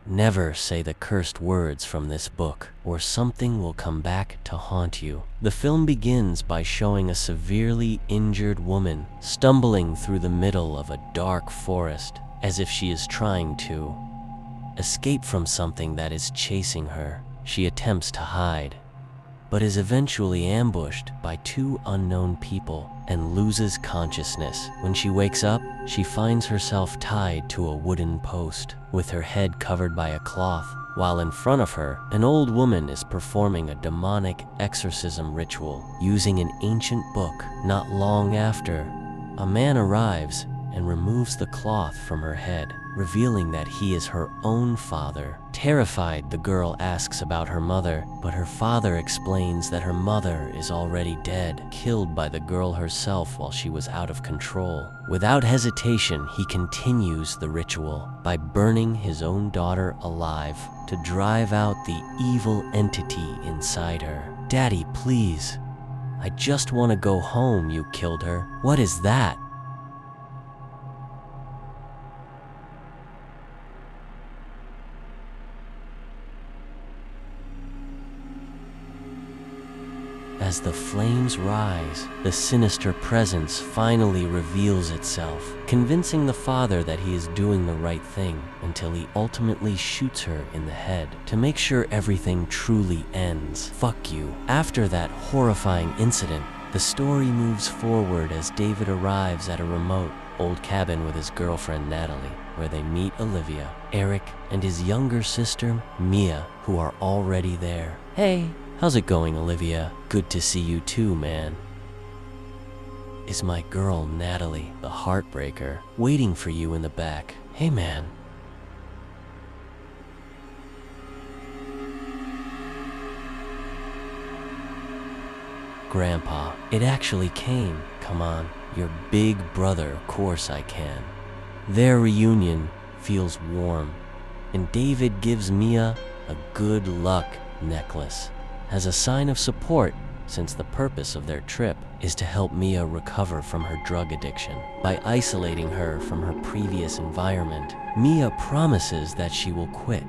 Never say the cursed words from this book, or something will come back to haunt you. The film begins by showing a severely injured woman stumbling through the middle of a dark forest, as if she is trying to escape from something that is chasing her. She attempts to hide, but is eventually ambushed by two unknown people and loses consciousness. When she wakes up, she finds herself tied to a wooden post, with her head covered by a cloth, while in front of her, an old woman is performing a demonic exorcism ritual using an ancient book. Not long after, a man arrives and removes the cloth from her head, revealing that he is her own father. Terrified, the girl asks about her mother, but her father explains that her mother is already dead, killed by the girl herself while she was out of control. Without hesitation, he continues the ritual by burning his own daughter alive to drive out the evil entity inside her. "Daddy, please. I just want to go home. You killed her. What is that?" As the flames rise, the sinister presence finally reveals itself, convincing the father that he is doing the right thing, until he ultimately shoots her in the head to make sure everything truly ends. Fuck you. After that horrifying incident, the story moves forward as David arrives at a remote, old cabin with his girlfriend Natalie, where they meet Olivia, Eric, and his younger sister Mia, who are already there. "Hey. How's it going, Olivia? Good to see you too, man. Is my girl Natalie, the heartbreaker, waiting for you in the back? Hey, man." "Grandpa, it actually came. Come on, your big brother, of course I can." Their reunion feels warm, and David gives Mia a good luck necklace as a sign of support, since the purpose of their trip is to help Mia recover from her drug addiction. By isolating her from her previous environment, Mia promises that she will quit,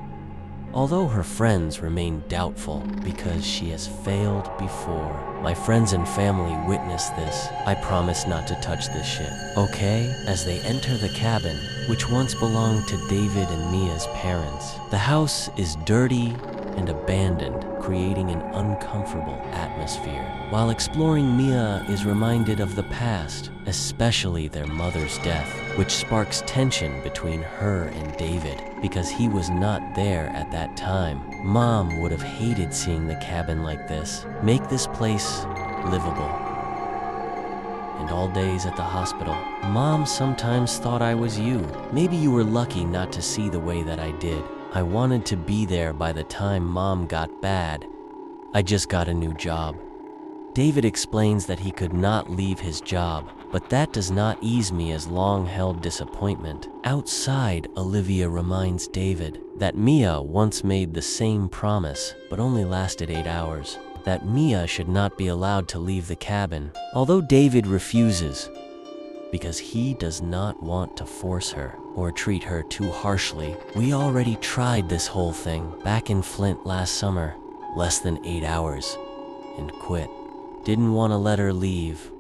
although her friends remain doubtful because she has failed before. "My friends and family witness this. I promise not to touch this shit, okay?" As they enter the cabin, which once belonged to David and Mia's parents, the house is dirty and abandoned, creating an uncomfortable atmosphere. While exploring, Mia is reminded of the past, especially their mother's death, which sparks tension between her and David because he was not there at that time. Mom would have hated seeing the cabin like this. "Make this place livable." And all days at the hospital, "Mom sometimes thought I was you. Maybe you were lucky not to see the way that I did. I wanted to be there by the time Mom got bad. I just got a new job." David explains that he could not leave his job, but that does not ease Mia's long-held disappointment. Outside, Olivia reminds David that Mia once made the same promise, but only lasted 8 hours, that Mia should not be allowed to leave the cabin, although David refuses because he does not want to force her or treat her too harshly. "We already tried this whole thing back in Flint last summer, less than 8 hours, and quit. Didn't want to let her leave.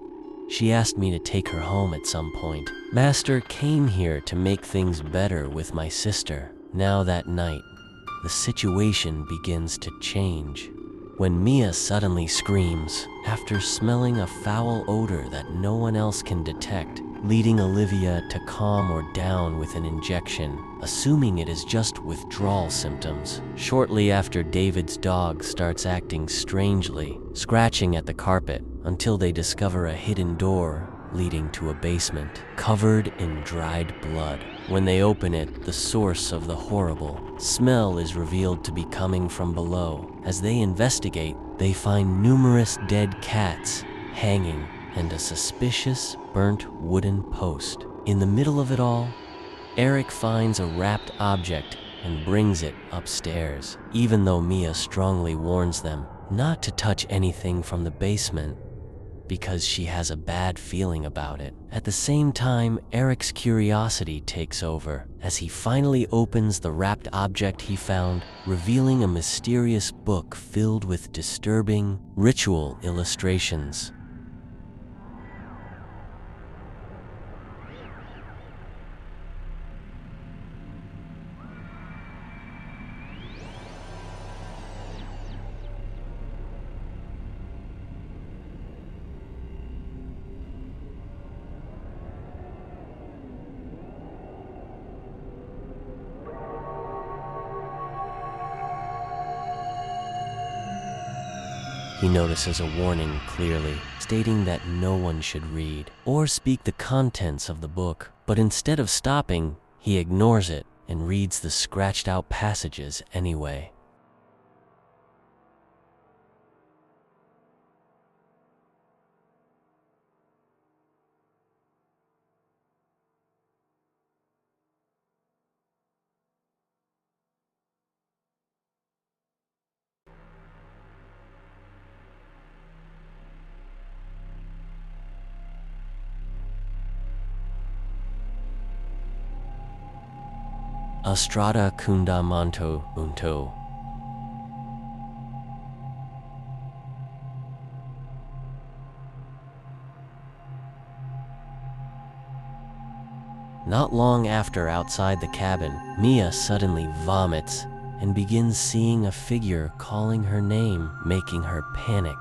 She asked me to take her home at some point. Master came here to make things better with my sister." Now that night, the situation begins to change when Mia suddenly screams after smelling a foul odor that no one else can detect, leading Olivia to calm her down with an injection, assuming it is just withdrawal symptoms. Shortly after, David's dog starts acting strangely, scratching at the carpet until they discover a hidden door leading to a basement, covered in dried blood. When they open it, the source of the horrible smell is revealed to be coming from below. As they investigate, they find numerous dead cats hanging and a suspicious burnt wooden post. In the middle of it all, Eric finds a wrapped object and brings it upstairs, even though Mia strongly warns them not to touch anything from the basement. because she has a bad feeling about it. At the same time, Eric's curiosity takes over as he finally opens the wrapped object he found, revealing a mysterious book filled with disturbing ritual illustrations. He notices a warning clearly, stating that no one should read or speak the contents of the book, but instead of stopping, he ignores it and reads the scratched out passages anyway. Astrada Kunda Manto Unto. Not long after, outside the cabin, Mia suddenly vomits and begins seeing a figure calling her name, making her panic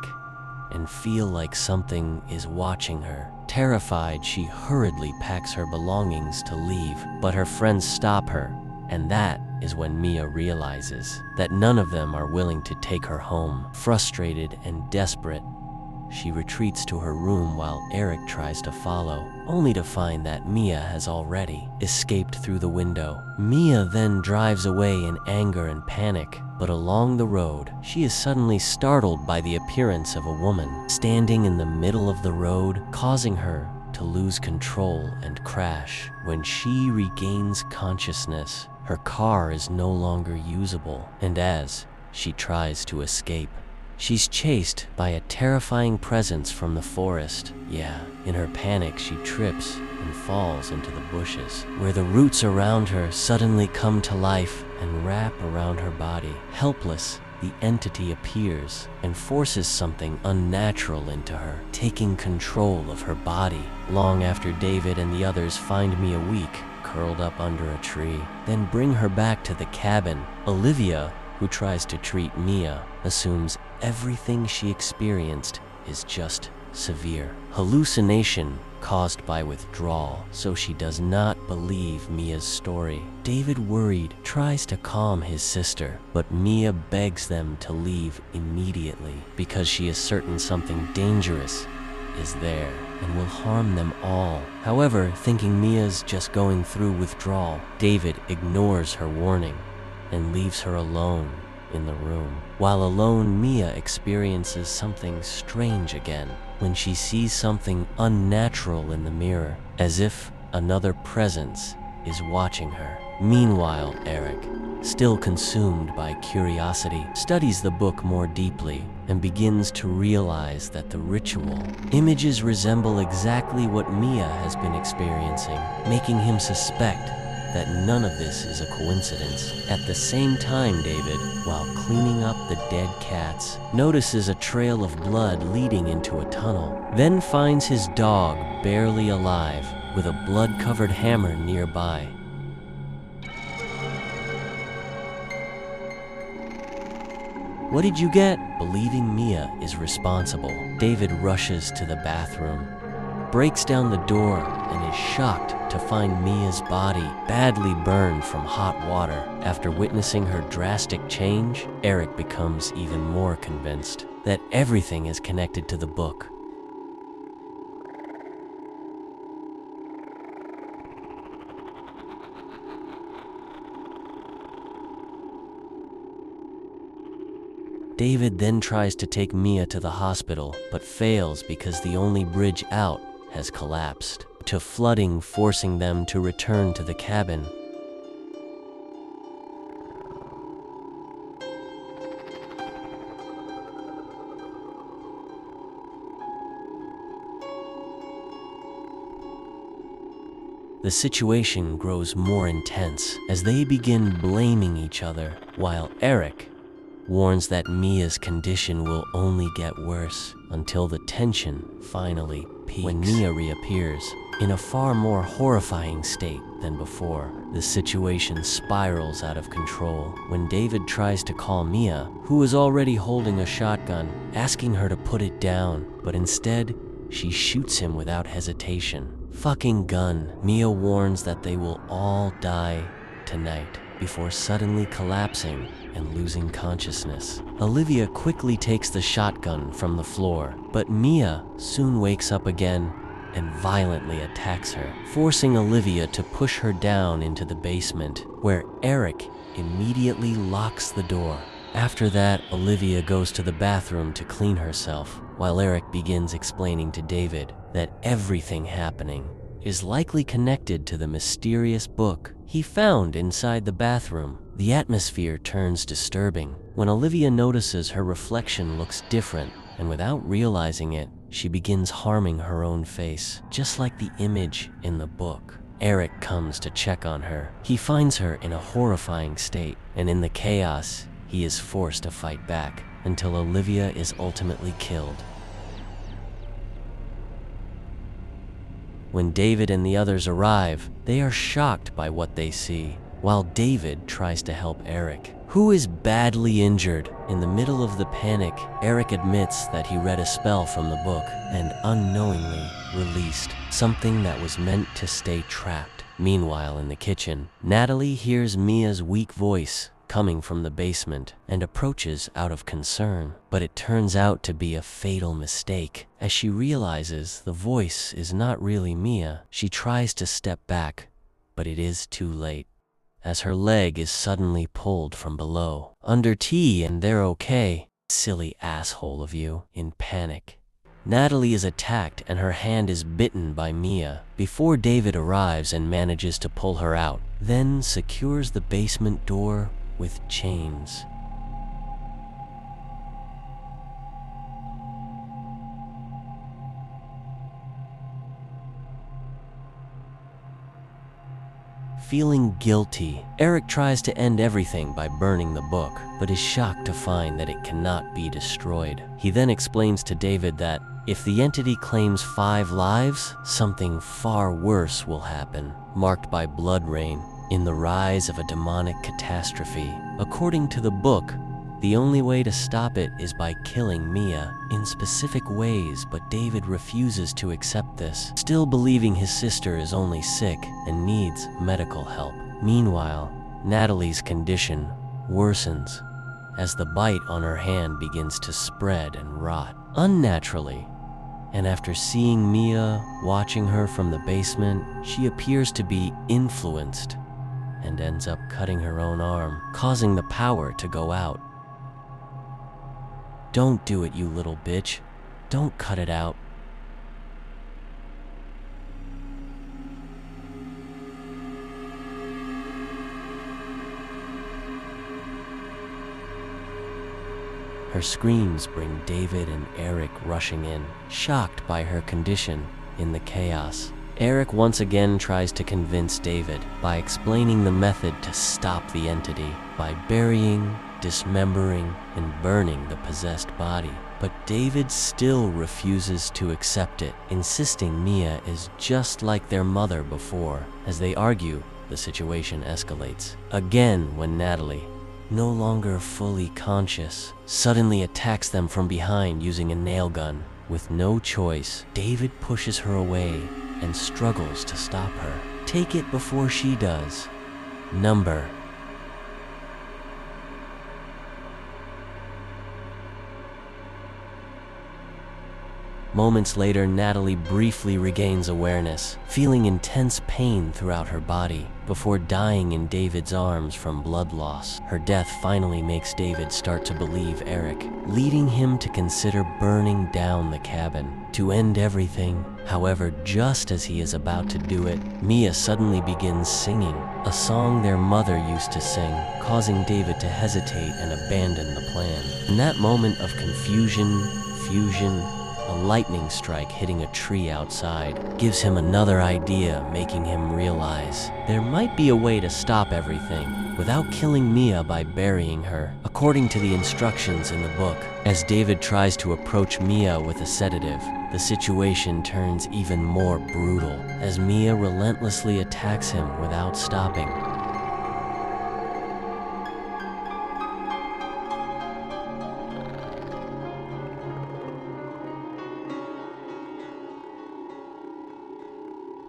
and feel like something is watching her. Terrified, she hurriedly packs her belongings to leave, but her friends stop her, and that is when Mia realizes that none of them are willing to take her home. Frustrated and desperate, she retreats to her room while Eric tries to follow, only to find that Mia has already escaped through the window. Mia then drives away in anger and panic, but along the road, she is suddenly startled by the appearance of a woman standing in the middle of the road, causing her to lose control and crash. When she regains consciousness, her car is no longer usable, and as she tries to escape, she's chased by a terrifying presence from the forest. Yeah, in her panic, she trips and falls into the bushes, where the roots around her suddenly come to life and wrap around her body. Helpless, the entity appears and forces something unnatural into her, taking control of her body. Long after David and the others find Mia weak, curled up under a tree, then bring her back to the cabin, Olivia, who tries to treat Mia, assumes everything she experienced is just severe hallucination caused by withdrawal, so she does not believe Mia's story. David, worried, tries to calm his sister, but Mia begs them to leave immediately because she is certain something dangerous is there and will harm them all. However, thinking Mia's just going through withdrawal, David ignores her warning and leaves her alone in the room. While alone, Mia experiences something strange again when she sees something unnatural in the mirror, as if another presence is watching her. Meanwhile, Eric, still consumed by curiosity, studies the book more deeply and begins to realize that the ritual images resemble exactly what Mia has been experiencing, making him suspect that none of this is a coincidence. At the same time, David, while cleaning up the dead cats, notices a trail of blood leading into a tunnel, then finds his dog barely alive with a blood-covered hammer nearby. What did you get? Believing Mia is responsible, David rushes to the bathroom, breaks down the door, and is shocked to find Mia's body badly burned from hot water. After witnessing her drastic change, Eric becomes even more convinced that everything is connected to the book. David then tries to take Mia to the hospital, but fails because the only bridge out has collapsed, to flooding forcing them to return to the cabin. The situation grows more intense as they begin blaming each other, while Eric warns that Mia's condition will only get worse until the tension finally peaks. When Mia reappears, in a far more horrifying state than before, the situation spirals out of control when David tries to call Mia, who is already holding a shotgun, asking her to put it down, but instead, she shoots him without hesitation. Fucking gun. Mia warns that they will all die tonight before suddenly collapsing and losing consciousness. Olivia quickly takes the shotgun from the floor, but Mia soon wakes up again and violently attacks her, forcing Olivia to push her down into the basement, where Eric immediately locks the door. After that, Olivia goes to the bathroom to clean herself, while Eric begins explaining to David that everything happening is likely connected to the mysterious book he found inside the bathroom. The atmosphere turns disturbing when Olivia notices her reflection looks different, and without realizing it, she begins harming her own face, just like the image in the book. Eric comes to check on her. He finds her in a horrifying state, and in the chaos, he is forced to fight back until Olivia is ultimately killed. When David and the others arrive, they are shocked by what they see, while David tries to help Eric, who is badly injured. In the middle of the panic, Eric admits that he read a spell from the book and unknowingly released something that was meant to stay trapped. Meanwhile, in the kitchen, Natalie hears Mia's weak voice coming from the basement and approaches out of concern, but it turns out to be a fatal mistake. As she realizes the voice is not really Mia, she tries to step back, but it is too late, as her leg is suddenly pulled from below. Under tea, and they're okay. Silly asshole of you. In panic, Natalie is attacked and her hand is bitten by Mia before David arrives and manages to pull her out, then secures the basement door with chains. Feeling guilty, Eric tries to end everything by burning the book, but is shocked to find that it cannot be destroyed. He then explains to David that if the entity claims 5 lives, something far worse will happen, marked by blood rain in the rise of a demonic catastrophe. According to the book, the only way to stop it is by killing Mia in specific ways, but David refuses to accept this, still believing his sister is only sick and needs medical help. Meanwhile, Natalie's condition worsens as the bite on her hand begins to spread and rot unnaturally. And after seeing Mia watching her from the basement, she appears to be influenced and ends up cutting her own arm, causing the power to go out. Don't do it, you little bitch. Don't cut it out. Her screams bring David and Eric rushing in, shocked by her condition in the chaos. Eric once again tries to convince David by explaining the method to stop the entity by burying, dismembering, and burning the possessed body. But David still refuses to accept it, insisting Mia is just like their mother before. As they argue, the situation escalates. Again, when Natalie, no longer fully conscious, suddenly attacks them from behind using a nail gun. With no choice, David pushes her away and struggles to stop her. Take it before she does. Number. Moments later, Natalie briefly regains awareness, feeling intense pain throughout her body, before dying in David's arms from blood loss. Her death finally makes David start to believe Eric, leading him to consider burning down the cabin to end everything. However, just as he is about to do it, Mia suddenly begins singing a song their mother used to sing, causing David to hesitate and abandon the plan. In that moment of confusion, fusion, A lightning strike hitting a tree outside gives him another idea, making him realize there might be a way to stop everything without killing Mia by burying her, according to the instructions in the book. As David tries to approach Mia with a sedative, the situation turns even more brutal as Mia relentlessly attacks him without stopping.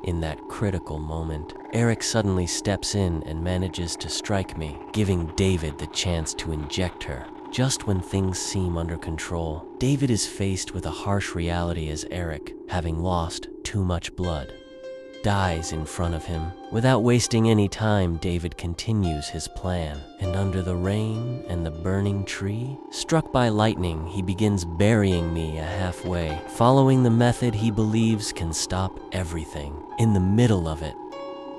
In that critical moment, Eric suddenly steps in and manages to strike me, giving David the chance to inject her. Just when things seem under control, David is faced with a harsh reality as Eric, having lost too much blood, dies in front of him. Without wasting any time, David continues his plan, and under the rain and the burning tree, struck by lightning, he begins burying Mia halfway, following the method he believes can stop everything. In the middle of it,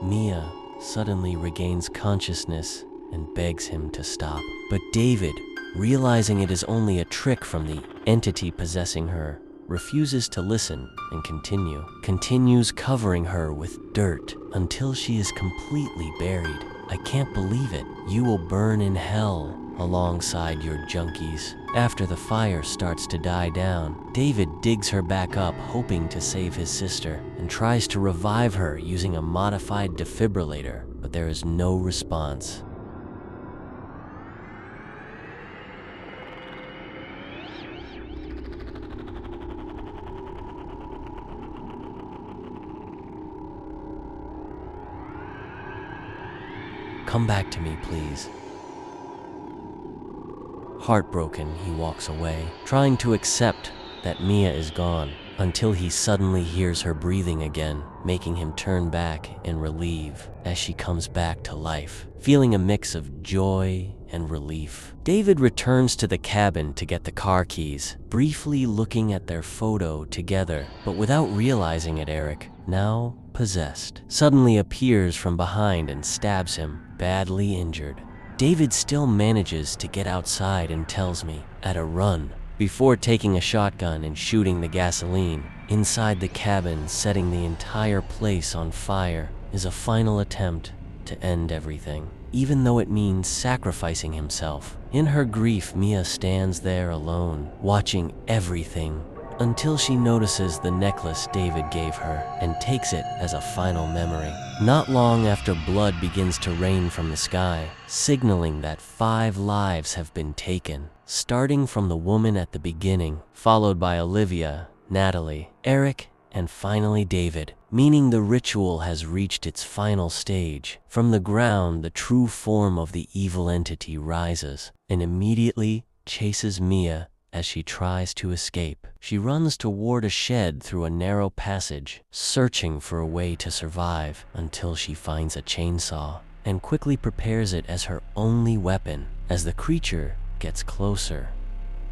Mia suddenly regains consciousness and begs him to stop. But David, realizing it is only a trick from the entity possessing her, refuses to listen and continues covering her with dirt until she is completely buried. I can't believe it. You will burn in hell alongside your junkies. After the fire starts to die down, David digs her back up, hoping to save his sister, and tries to revive her using a modified defibrillator, but there is no response. Come back to me, please. Heartbroken, he walks away, trying to accept that Mia is gone, until he suddenly hears her breathing again, making him turn back and relieve as she comes back to life, feeling a mix of joy and relief. David returns to the cabin to get the car keys, briefly looking at their photo together, but without realizing it, Eric, now possessed, suddenly appears from behind and stabs him, badly injured. David still manages to get outside and tells me, at a run, before taking a shotgun and shooting the gasoline. Inside the cabin, setting the entire place on fire, is a final attempt to end everything, even though it means sacrificing himself. In her grief, Mia stands there alone, watching everything, until she notices the necklace David gave her and takes it as a final memory. Not long after, blood begins to rain from the sky, signaling that 5 lives have been taken, starting from the woman at the beginning, followed by Olivia, Natalie, Eric, and finally David, meaning the ritual has reached its final stage. From the ground, the true form of the evil entity rises and immediately chases Mia as she tries to escape. She runs toward a shed through a narrow passage, searching for a way to survive until she finds a chainsaw and quickly prepares it as her only weapon. As the creature gets closer,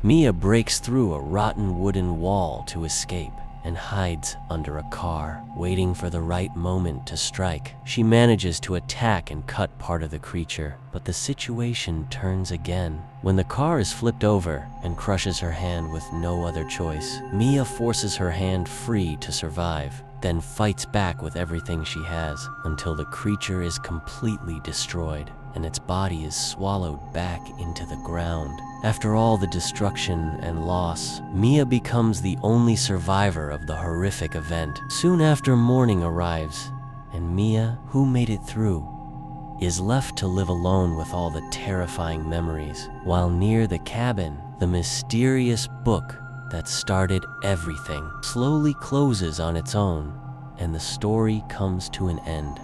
Mia breaks through a rotten wooden wall to escape and hides under a car, waiting for the right moment to strike. She manages to attack and cut part of the creature, but the situation turns again when the car is flipped over and crushes her hand with no other choice. Mia forces her hand free to survive, then fights back with everything she has until the creature is completely destroyed and its body is swallowed back into the ground. After all the destruction and loss, Mia becomes the only survivor of the horrific event. Soon after, morning arrives, and Mia, who made it through, is left to live alone with all the terrifying memories, while near the cabin, the mysterious book that started everything slowly closes on its own, and the story comes to an end.